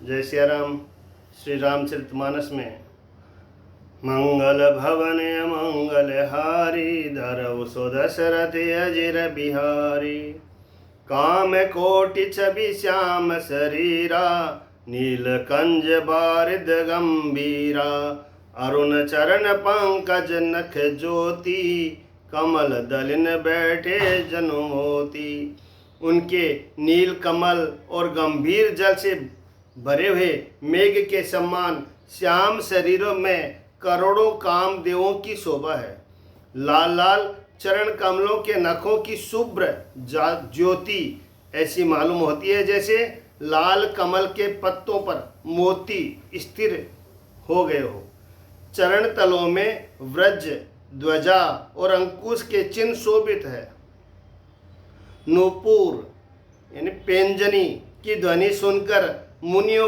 जय सिया राम। श्री रामचरितमानस में मंगल भवन मंगल हारी धरव सो दशरथ अजिर बिहारी। काम कोटि छवि श्याम शरीरा नीलकंज बारिद गंभीरा। अरुण चरण पंकज नख ज्योति कमल दलिन बैठे जनमोती। उनके नील कमल और गंभीर जल से भरे हुए मेघ के समान श्याम शरीरों में करोड़ों कामदेवों की शोभा है। लाल लाल चरण कमलों के नखों की शुभ्र ज्योति ऐसी मालूम होती है जैसे लाल कमल के पत्तों पर मोती स्थिर हो गए हो। चरण तलों में व्रज ध्वजा और अंकुश के चिन्ह शोभित है। नूपुर यानी पेंजनी की ध्वनि सुनकर मुनियों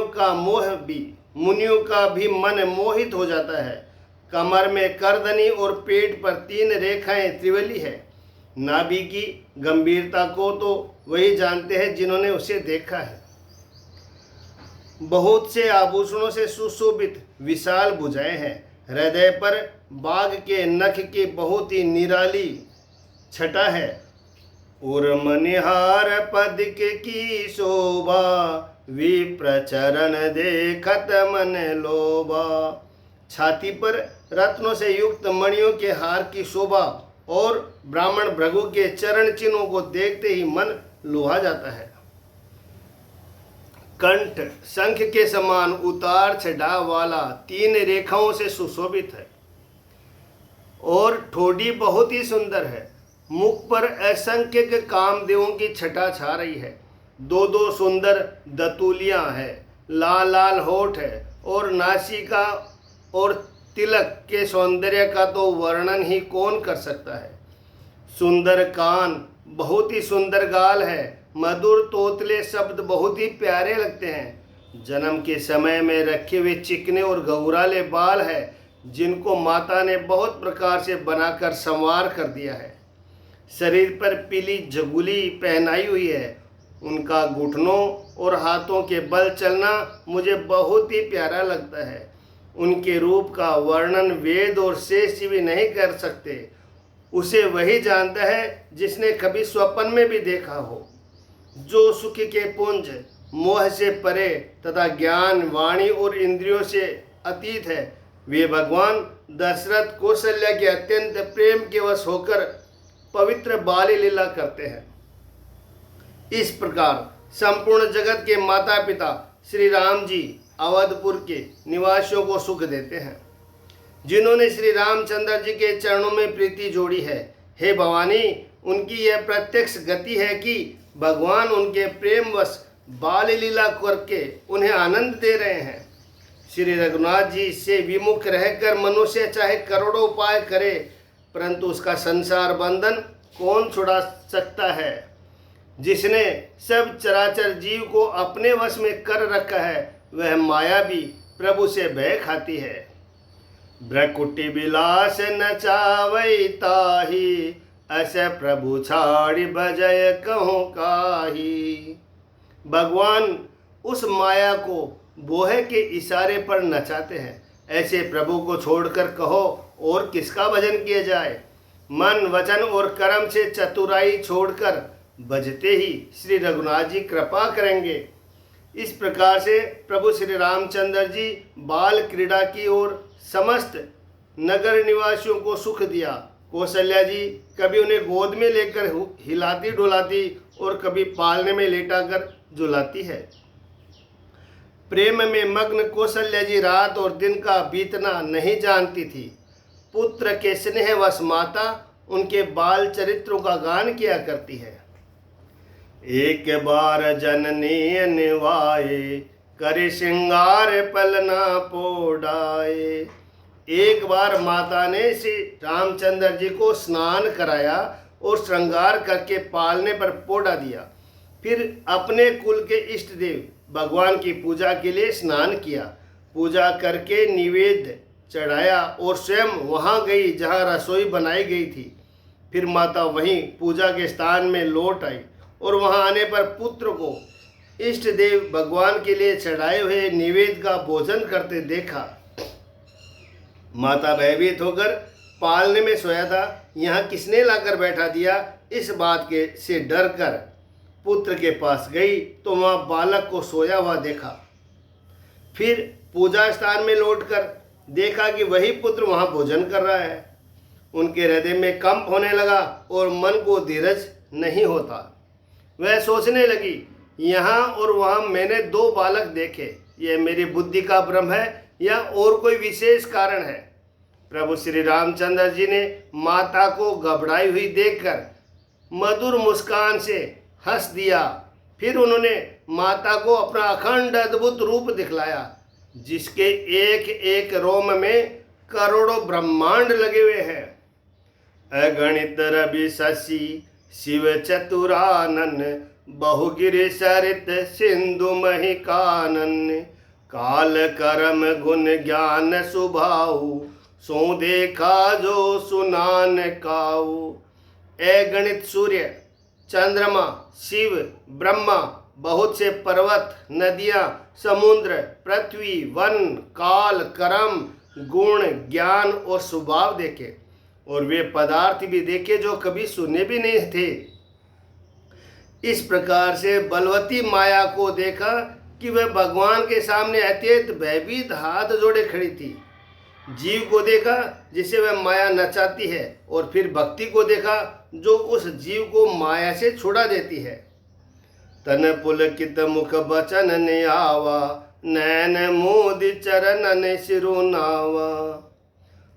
का भी मन मोहित हो जाता है। कमर में करधनी और पेट पर 3 रेखाएं त्रिवली है। नाभि की गंभीरता को तो वही जानते हैं जिन्होंने उसे देखा है। बहुत से आभूषणों से सुशोभित विशाल भुजाएं हैं। हृदय पर बाघ के नख की बहुत ही निराली छटा है। और मनिहार पद की शोभा विप्रचरण देखत मन लोभा। छाती पर रत्नों से युक्त मणियों के हार की शोभा और ब्राह्मण भृगु के चरण चिन्हों को देखते ही मन लुभा जाता है। कंठ शंख के समान उतार चढ़ाव वाला 3 रेखाओं से सुशोभित है और ठोड़ी बहुत ही सुंदर है। मुख पर असंख्य कामदेवों की छटा छा रही है। 2 सुंदर दतुलियां हैं। लाल लाल होठ है और नासिका और तिलक के सौंदर्य का तो वर्णन ही कौन कर सकता है। सुंदर कान, बहुत ही सुंदर गाल है। मधुर तोतले शब्द बहुत ही प्यारे लगते हैं। जन्म के समय में रखे हुए चिकने और घुंघराले बाल है जिनको माता ने बहुत प्रकार से बनाकर संवार कर दिया है। शरीर पर पीली झगुली पहनाई हुई है। उनका घुटनों और हाथों के बल चलना मुझे बहुत ही प्यारा लगता है। उनके रूप का वर्णन वेद और शेष भी नहीं कर सकते। उसे वही जानता है जिसने कभी स्वप्न में भी देखा हो। जो सुख के पुंज मोह से परे तथा ज्ञान वाणी और इंद्रियों से अतीत है, वे भगवान दशरथ कौशल्या के अत्यंत प्रेम के वश होकर पवित्र बाली लीला करते हैं। इस प्रकार संपूर्ण जगत के माता पिता श्री राम जी अवधपुर के निवासियों को सुख देते हैं। जिन्होंने श्री रामचंद्र जी के चरणों में प्रीति जोड़ी है, हे भवानी, उनकी यह प्रत्यक्ष गति है कि भगवान उनके प्रेमवश बाल लीला करके उन्हें आनंद दे रहे हैं। श्री रघुनाथ जी से विमुख रहकर मनुष्य चाहे करोड़ों उपाय करे परंतु उसका संसार बंधन कौन छुड़ा सकता है। जिसने सब चराचर जीव को अपने वश में कर रखा है वह माया भी प्रभु से भय खाती है। भ्रकुटी विलास नचावई ताही अस प्रभु छाड़ी बजय कहूँ काही। भगवान उस माया को बोहे के इशारे पर नचाते हैं। ऐसे प्रभु को छोड़कर कहो और किसका भजन किया जाए। मन वचन और कर्म से चतुराई छोड़कर भजते ही श्री रघुनाथ जी कृपा करेंगे। इस प्रकार से प्रभु श्री रामचंद्र जी बाल क्रीड़ा की ओर समस्त नगर निवासियों को सुख दिया। कौशल्या जी कभी उन्हें गोद में लेकर हिलाती डुलाती और कभी पालने में लेटाकर झुलाती है। प्रेम में मग्न कौशल्या जी रात और दिन का बीतना नहीं जानती थी। पुत्र के स्नेहवश माता उनके बाल चरित्रों का गान किया करती है। एक बार जननी निवाए करे श्रृंगार पलना पोडाए। एक बार माता ने श्री रामचंद्र जी को स्नान कराया और श्रृंगार करके पालने पर पोड़ा दिया। फिर अपने कुल के इष्ट देव भगवान की पूजा के लिए स्नान किया। पूजा करके निवेद्य चढ़ाया और स्वयं वहाँ गई जहाँ रसोई बनाई गई थी। फिर माता वहीं पूजा के स्थान में लौट आई और वहाँ आने पर पुत्र को इष्ट देव भगवान के लिए चढ़ाए हुए निवेद का भोजन करते देखा। माता भयभीत होकर पालने में सोया था, यहाँ किसने लाकर बैठा दिया, इस बात के से डर कर पुत्र के पास गई तो वहाँ बालक को सोया हुआ देखा। फिर पूजा स्थान में लौटकर देखा कि वही पुत्र वहाँ भोजन कर रहा है। उनके हृदय में कंप होने लगा और मन को धीरज नहीं होता। वह सोचने लगी, यहाँ और वहाँ मैंने दो बालक देखे, यह मेरी बुद्धि का भ्रम है या और कोई विशेष कारण है। प्रभु श्री रामचंद्र जी ने माता को घबराई हुई देखकर मधुर मुस्कान से हंस दिया। फिर उन्होंने माता को अपना अखंड अद्भुत रूप दिखलाया, जिसके एक एक रोम में करोड़ों ब्रह्मांड लगे हुए हैं। अगणित रवि शशि शिव चतुरानन, बहुगिरि सरित सिंधु मही कानन, काल करम गुण ज्ञान सुभाऊ, सो देखा जो सुनान काऊ। अगणित सूर्य, चंद्रमा, शिव, ब्रह्मा, बहुत से पर्वत, नदियाँ, समुद्र, पृथ्वी, वन, काल, कर्म, गुण, ज्ञान और स्वभाव देखे, और वे पदार्थ भी देखे जो कभी सुने भी नहीं थे। इस प्रकार से बलवती माया को देखा कि वह भगवान के सामने अत्यंत भयभीत हाथ जोड़े खड़ी थी। जीव को देखा जिसे वह माया नचाती है, और फिर भक्ति को देखा जो उस जीव को माया से छुड़ा देती है। तन पुलकित मुख बचन ने आवा, नैन मोदि चरण ने सिरु नावा।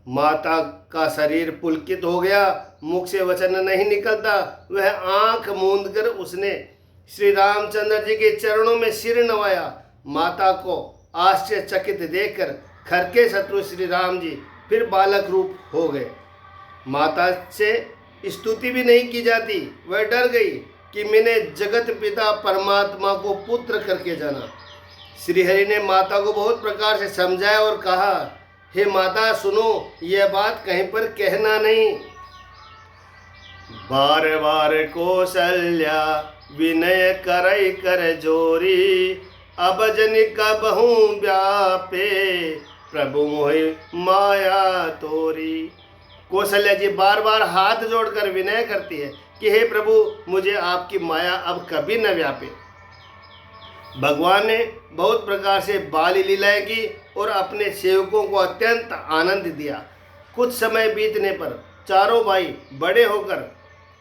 माता का शरीर पुलकित हो गया, मुख से वचन नहीं निकलता। वह आंख मूंद कर उसने श्री रामचंद्र जी के चरणों में सिर नवाया। माता को आश्चर्यचकित देखकर खर शत्रु श्री राम जी फिर बालक रूप हो गए। माता से स्तुति भी नहीं की जाती। वह डर गई कि मैंने जगत पिता परमात्मा को पुत्र करके जाना। श्रीहरि ने माता को बहुत प्रकार से समझाया और कहा, हे माता सुनो, यह बात कहीं पर कहना नहीं। बार बार कौशल्या विनय करई कर जोरी, अब जन कबहू व्यापे, प्रभु मोहि माया तोरी। कौशल्या जी बार बार हाथ जोड़कर विनय करती है कि हे प्रभु, मुझे आपकी माया अब कभी न व्यापे। भगवान ने बहुत प्रकार से बाल लीलाएं की और अपने सेवकों को अत्यंत आनंद दिया। कुछ समय बीतने पर चारों भाई बड़े होकर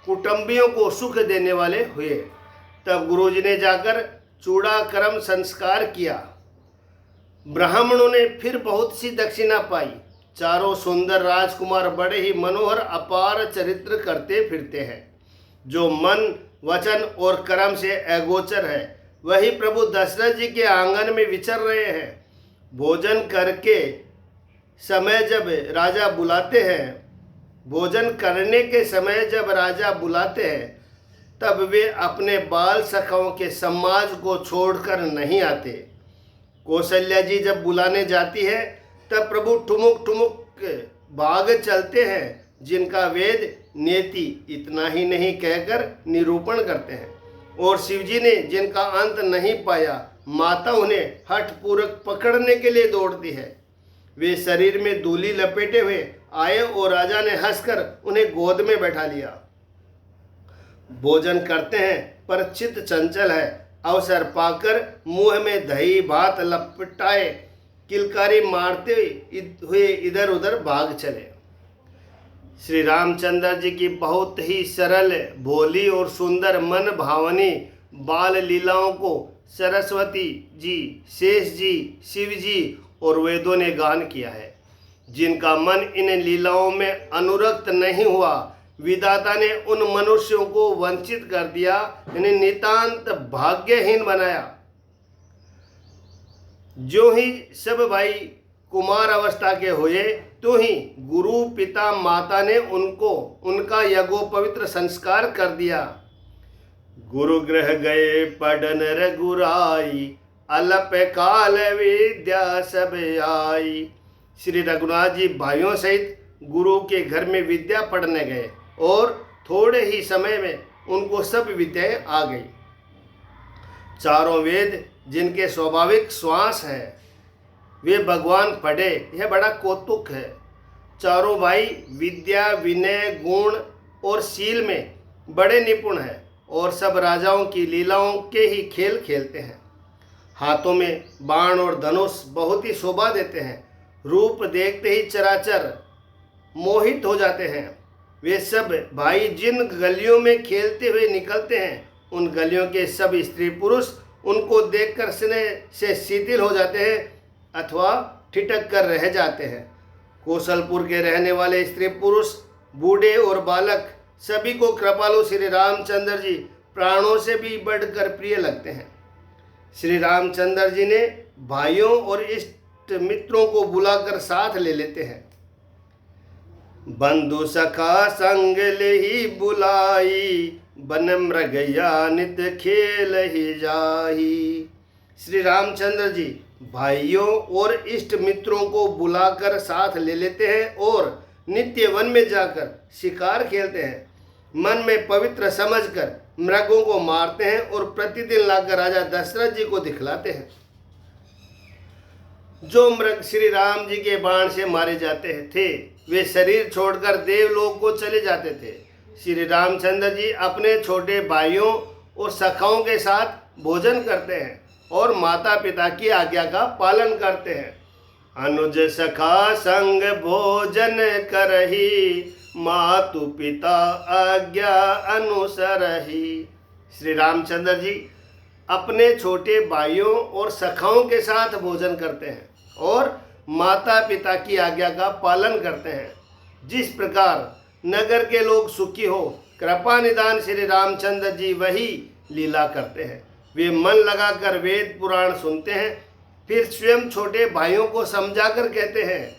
कुटुंबियों को सुख देने वाले हुए। तब गुरुजी ने जाकर चूड़ाकर्म संस्कार किया। ब्राह्मणों ने फिर बहुत सी दक्षिणा पाई। चारों सुंदर राजकुमार बड़े ही मनोहर अपार चरित्र करते फिरते हैं। जो मन, वचन और कर्म से अगोचर है, वही प्रभु दशरथ जी के आंगन में विचर रहे हैं। भोजन करके समय जब राजा बुलाते हैं, भोजन करने के समय जब राजा बुलाते हैं, तब वे अपने बाल सखाओं के समाज को छोड़कर नहीं आते। कौशल्या जी जब बुलाने जाती है, तब प्रभु ठुमुक ठुमुक भाग चलते हैं, जिनका वेद नेति इतना ही नहीं कहकर निरूपण करते हैं। और शिवजी ने जिनका अंत नहीं पाया, माता उन्हें हठपूर्वक पकड़ने के लिए दौड़ती है। वे शरीर में दूली लपेटे हुए आए और राजा ने हंसकर उन्हें गोद में बैठा लिया। भोजन करते हैं पर चित्त चंचल है। अवसर पाकर मुंह में दही भात लपटाए किलकारी मारते हुए इधर उधर भाग चले। श्री रामचंद्र जी की बहुत ही सरल, भोली और सुंदर मन भावनी बाल लीलाओं को सरस्वती जी, शेष जी, शिव जी और वेदों ने गान किया है। जिनका मन इन लीलाओं में अनुरक्त नहीं हुआ, विधाता ने उन मनुष्यों को वंचित कर दिया, इन्हें नितांत भाग्यहीन बनाया। जो ही सब भाई कुमार अवस्था के हुए, तो ही गुरु पिता माता ने उनको उनका यज्ञोपवित्र संस्कार कर दिया। गुरु गृह गए पढ़न रघुराई, अलप काल विद्या सब आई। श्री रघुनाथ जी भाइयों सहित गुरु के घर में विद्या पढ़ने गए और थोड़े ही समय में उनको सब विद्याएं आ गई। चारों वेद जिनके स्वाभाविक श्वास हैं वे भगवान पढ़े, यह बड़ा कौतुक है। चारों भाई विद्या, विनय, गुण और शील में बड़े निपुण हैं और सब राजाओं की लीलाओं के ही खेल खेलते हैं। हाथों में बाण और धनुष बहुत ही शोभा देते हैं। रूप देखते ही चराचर मोहित हो जाते हैं। वे सब भाई जिन गलियों में खेलते हुए निकलते हैं उन गलियों के सब स्त्री पुरुष उनको देखकर स्नेह से शिथिल हो जाते हैं अथवा ठिठक कर रह जाते हैं। कौशलपुर के रहने वाले स्त्री पुरुष, बूढ़े और बालक सभी को कृपालु श्री रामचंद्र जी प्राणों से भी बढ़कर प्रिय लगते हैं। श्री रामचंद्र जी ने भाइयों और इष्ट मित्रों को बुलाकर साथ ले लेते हैं। बंधु सखा संग ले ही बुलाई, बन मृगया नित खेल ही जाही। श्री रामचंद्र जी भाइयों और इष्ट मित्रों को बुलाकर साथ ले लेते हैं और नित्य वन में जाकर शिकार खेलते हैं। मन में पवित्र समझकर मृगों को मारते हैं और प्रतिदिन लाकर राजा दशरथ जी को दिखलाते हैं। जो मृग श्री राम जी के बाण से मारे जाते थे वे शरीर छोड़कर देवलोक को चले जाते थे। श्री रामचंद्र जी अपने छोटे भाइयों और सखाओं के साथ भोजन करते हैं और माता पिता की आज्ञा का पालन करते हैं। अनुज सखा संग भोजन करही, मातु पिता आज्ञा अनुसरही। श्री रामचंद्र जी अपने छोटे भाइयों और सखाओं के साथ भोजन करते हैं और माता पिता की आज्ञा का पालन करते हैं। जिस प्रकार नगर के लोग सुखी हो, कृपा निदान श्री रामचंद्र जी वही लीला करते हैं। वे मन लगाकर वेद पुराण सुनते हैं, फिर स्वयं छोटे भाइयों को समझाकर कहते हैं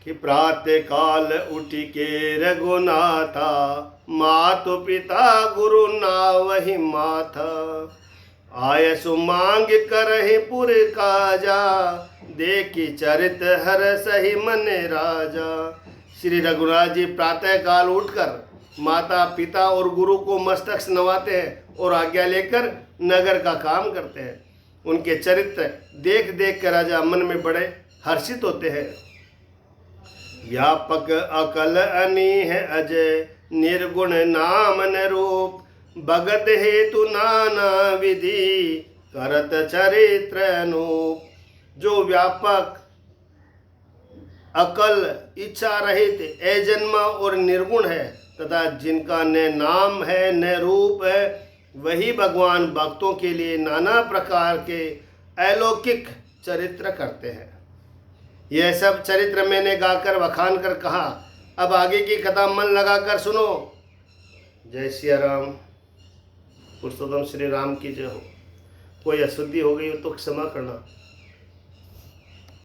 कि प्रातः काल उठी के रघुनाथा, मातु पिता गुरु ना वही माथा। आय सुमांग करहि पुर काजा, देखी चरित हर सही मन राजा। श्री रघुनाथ जी प्रातः काल उठकर माता पिता और गुरु को मस्तक नवाते हैं और आज्ञा लेकर नगर का काम करते हैं। उनके चरित्र देख देख कर राजा मन में बड़े हर्षित होते हैं। व्यापक अकल अनीह अजय, निर्गुण नाम न रूप, भगत हेतु नाना विधि, करत चरित्र अनूप। जो व्यापक, अकल, इच्छा रहित, अजन्मा और निर्गुण है तथा जिनका न नाम है न रूप है, वही भगवान भक्तों के लिए नाना प्रकार के अलौकिक चरित्र करते हैं। यह सब चरित्र मैंने गाकर बखान कर कहा। अब आगे की कथा मन लगाकर सुनो। जय सिया राम। पुरुषोत्तम श्री राम की जय हो। कोई अशुद्धि हो गई हो तो क्षमा करना।